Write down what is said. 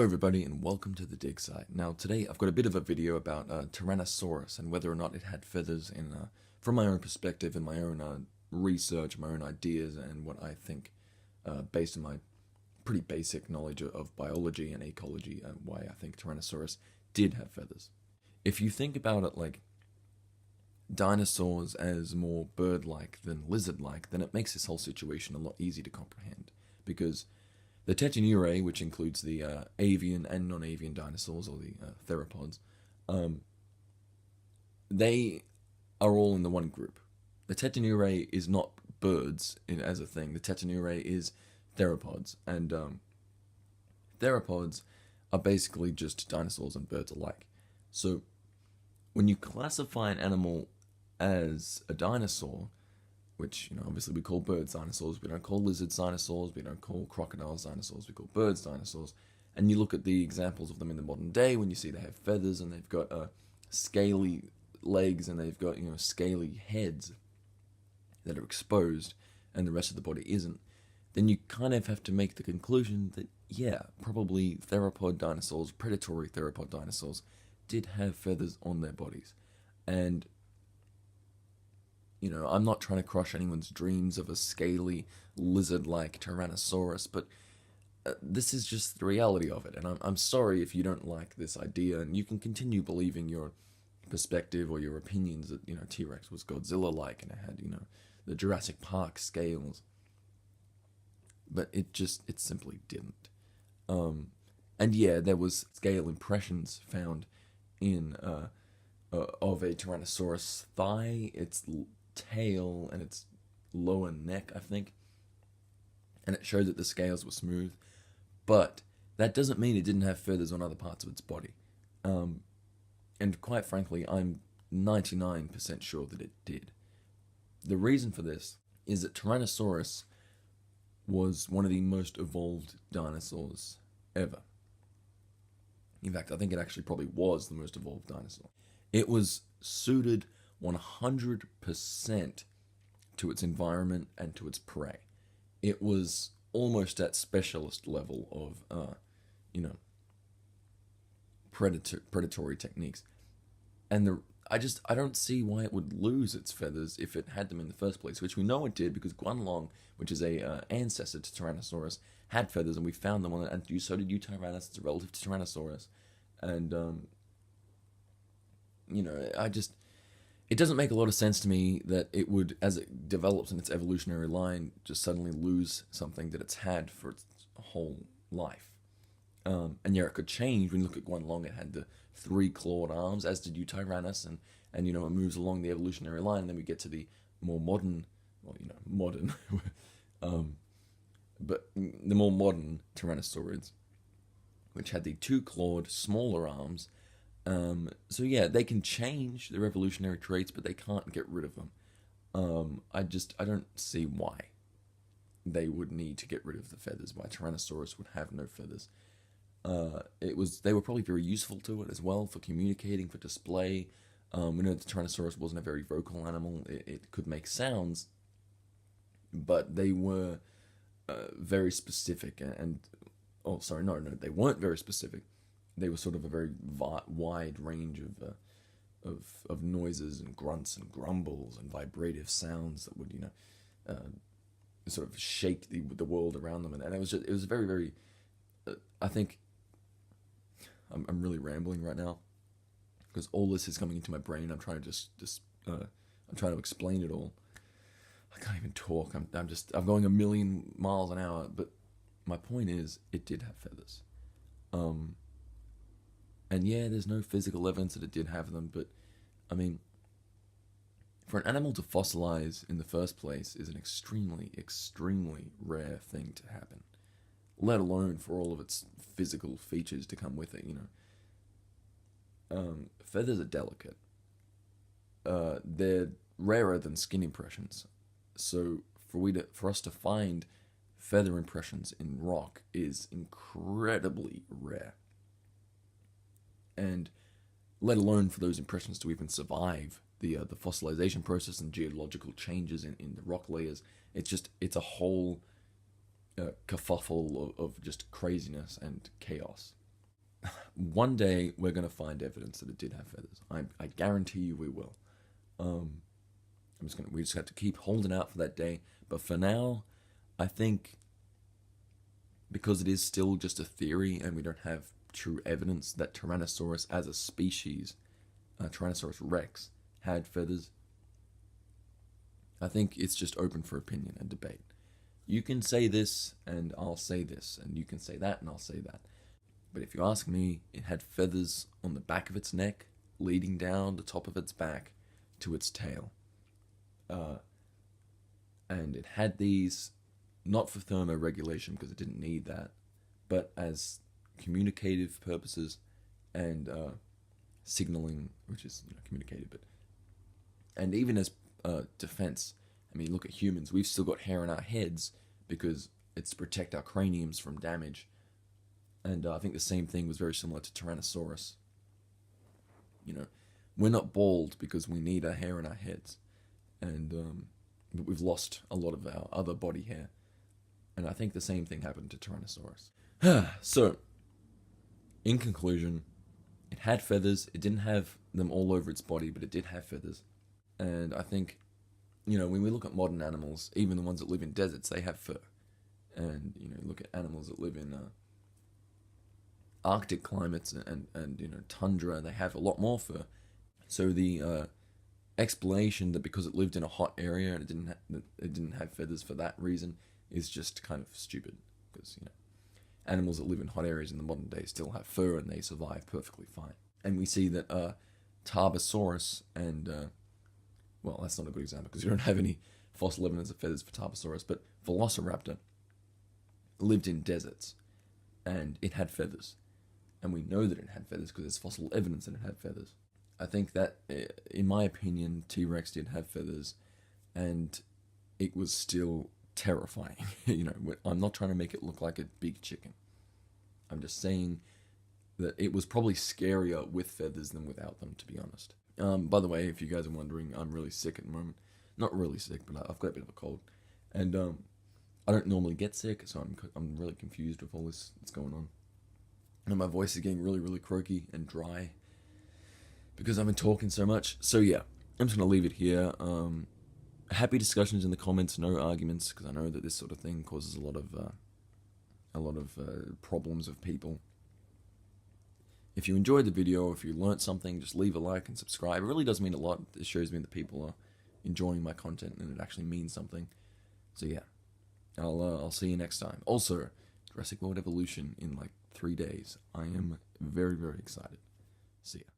everybody and welcome to the dig site. Now today I've got a bit of a video about Tyrannosaurus and whether or not it had feathers from my own perspective and my own research, my own ideas, and what I think based on my pretty basic knowledge of biology and ecology and why I think Tyrannosaurus did have feathers. If you think about it like dinosaurs as more bird-like than lizard-like, then it makes this whole situation a lot easier to comprehend, because the Tetanurae, which includes the avian and non-avian dinosaurs, or the theropods, they are all in the one group. The Tetanurae is not birds as a thing. The Tetanurae is theropods, and theropods are basically just dinosaurs and birds alike. So when you classify an animal as a dinosaur, which, obviously we call birds dinosaurs, we don't call lizards dinosaurs, we don't call crocodiles dinosaurs, we call birds dinosaurs. And you look at the examples of them in the modern day when you see they have feathers and they've got scaly legs and they've got, scaly heads that are exposed and the rest of the body isn't, then you kind of have to make the conclusion that, yeah, probably theropod dinosaurs, predatory theropod dinosaurs, did have feathers on their bodies. And I'm not trying to crush anyone's dreams of a scaly, lizard-like Tyrannosaurus, but this is just the reality of it. And I'm sorry if you don't like this idea, and you can continue believing your perspective or your opinions that, T-Rex was Godzilla-like and it had, the Jurassic Park scales. But it simply didn't. And yeah, there was scale impressions found in of a Tyrannosaurus thigh, its tail, and its lower neck, I think, and it showed that the scales were smooth, but that doesn't mean it didn't have feathers on other parts of its body. And quite frankly, I'm 99% sure that it did. The reason for this is that Tyrannosaurus was one of the most evolved dinosaurs ever. In fact, I think it actually probably was the most evolved dinosaur. It was suited 100% to its environment and to its prey. It was almost at specialist level of, predatory techniques. And I don't see why it would lose its feathers if it had them in the first place, which we know it did because Guanlong, which is a ancestor to Tyrannosaurus, had feathers, and we found them on it, and so did Yutyrannus. It's a relative to Tyrannosaurus. And, it doesn't make a lot of sense to me that it would, as it develops in its evolutionary line, just suddenly lose something that it's had for its whole life. And yeah, it could change. When you look at Guanlong, it had the 3 clawed arms, as did Yutyrannus, and it moves along the evolutionary line, and then we get to the more modern, but the more modern Tyrannosaurids, which had the 2 clawed, smaller arms. So yeah, they can change their evolutionary traits, but they can't get rid of them. I don't see why they would need to get rid of the feathers, why Tyrannosaurus would have no feathers. They were probably very useful to it as well, for communicating, for display. We know that Tyrannosaurus wasn't a very vocal animal. It could make sounds, but they were very specific they weren't very specific. They were sort of a very wide range of noises and grunts and grumbles and vibrative sounds that would sort of shake the world around them, and it was very, very. I think I'm really rambling right now because all this is coming into my brain. I'm trying to I'm trying to explain it all. I can't even talk. I'm going a million miles an hour. But my point is, it did have feathers. And yeah, there's no physical evidence that it did have them, but, I mean, for an animal to fossilize in the first place is an extremely, extremely rare thing to happen, let alone for all of its physical features to come with it, Feathers are delicate. They're rarer than skin impressions, so for us to find feather impressions in rock is incredibly rare. And let alone for those impressions to even survive the fossilization process and geological changes in the rock layers. It's a whole kerfuffle of just craziness and chaos. one day we're going to find evidence that it did have feathers. I guarantee you we will. We just have to keep holding out for that day. But for now, I think because it is still just a theory and we don't have true evidence that Tyrannosaurus as a species, Tyrannosaurus rex, had feathers, I think it's just open for opinion and debate. You can say this and I'll say this, and you can say that and I'll say that. But if you ask me, it had feathers on the back of its neck, leading down the top of its back to its tail. And it had these not for thermoregulation because it didn't need that, but as communicative purposes and signaling, which is communicative, but and even as defense. I mean, look at humans. We've still got hair on our heads because it's to protect our craniums from damage. And I think the same thing was very similar to Tyrannosaurus. We're not bald because we need our hair on our heads. And we've lost a lot of our other body hair. And I think the same thing happened to Tyrannosaurus. So, in conclusion, it had feathers. It didn't have them all over its body, but it did have feathers. And I think, when we look at modern animals, even the ones that live in deserts, they have fur. And, look at animals that live in Arctic climates and tundra, they have a lot more fur. So the explanation that because it lived in a hot area and it didn't have feathers for that reason is just kind of stupid. Because, animals that live in hot areas in the modern day still have fur and they survive perfectly fine. And we see that Tarbosaurus and... well, that's not a good example because you don't have any fossil evidence of feathers for Tarbosaurus, but Velociraptor lived in deserts and it had feathers. And we know that it had feathers because there's fossil evidence that it had feathers. I think that, in my opinion, T-Rex did have feathers and it was still terrifying. I'm not trying to make it look like a big chicken. I'm just saying that it was probably scarier with feathers than without them, to be honest. By the way, if you guys are wondering, I'm really sick at the moment. Not really sick, but I've got a bit of a cold. And I don't normally get sick, so I'm really confused with all this that's going on. And my voice is getting really, really croaky and dry because I've been talking so much. So yeah, I'm just going to leave it here. Happy discussions in the comments, no arguments, because I know that this sort of thing causes a lot of problems of people. If you enjoyed the video, if you learnt something, just leave a like and subscribe. It really does mean a lot. It shows me that people are enjoying my content and it actually means something. So yeah, I'll see you next time. Also, Jurassic World Evolution in like 3 days. I am very, very excited. See ya.